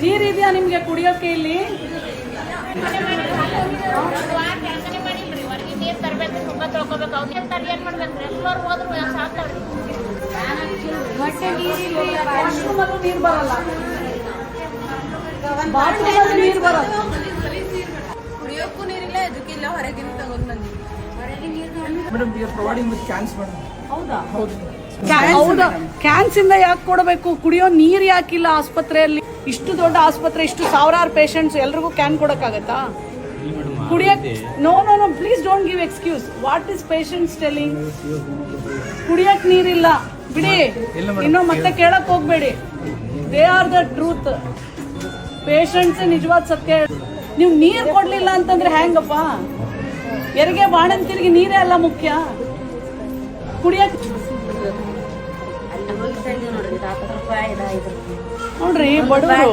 ನೀರಿದೆಯಾ ನಿಮ್ಗೆ ಕುಡಿಯೋಕೆ ಇಲ್ಲಿ? ನೀರು ತರಬೇಕು, ತುಂಬ ತೊಳ್ಕೊಬೇಕು. ಅವ್ರಿಗೆ ತರ ಏನ್ ಮಾಡ್ಬೇಕು? ಎಲ್ಲರೂ ಹೋದ್ರು ಸಾಕ್ತಾವ್ರಿ. ನೀರು ಬರಲ್ಲ, ಬಾತ್ರೂಮಲ್ಲಿ ನೀರು ಬರಲ್ಲ, ಕುಡಿಯೋಕ್ಕೂ ನೀರಿಲ್ಲ, ಇದಕ್ಕಿಲ್ಲ, ಹೊರಗಿನ ತಗೊಂಡ್ ಬಂದಿದ್ದೀವಿ. Madam we are providing with cans madam. ಹೌದಾ? ಹೌದಾ, ಕ್ಯಾನ್ಸ್ ಇಂದ ಯಾಕೆ ಕೊಡಬೇಕು? ಕುಡಿಯೋ ನೀರು ಯಾಕಿಲ್ಲ ಆಸ್ಪತ್ರೆಯಲ್ಲಿ? ಇಷ್ಟು ದೊಡ್ಡ ಆಸ್ಪತ್ರೆ, ಇಷ್ಟು ಸಾವಿರಾರು ಪೇಷಂಟ್ಸ್, ಎಲ್ರಿಗೂ ಕ್ಯಾನ್ ಕೊಡಕ್ಕಾಗತ್ತಾ? ಕುಡಿಯಕ್ no no no, please don't give excuse. What is patients telling? ಕುಡಿಯಕ್ ನೀರಿಲ್ಲ ಬಿಡಿ, ಇನ್ನು ಮತ್ತೆ ಕೇಳಕ್ ಹೋಗ್ಬೇಡಿ. They are the truth. Patients ನಿಜವಾದ ಸತ್ಯ. ನೀವು ನೀರು ಕೊಡ್ಲಿಲ್ಲ ಅಂತಂದ್ರೆ ಹೆಂಗಪ್ಪ? ಹೆರಿಗೆ ಬಾಣಂತಿರಿಗೆ ನೀರೇ ಅಲ್ಲ ಮುಖ್ಯ. ಕುಡಿಯಕ್ ನೋಡ್ರಿ ಬಡವರು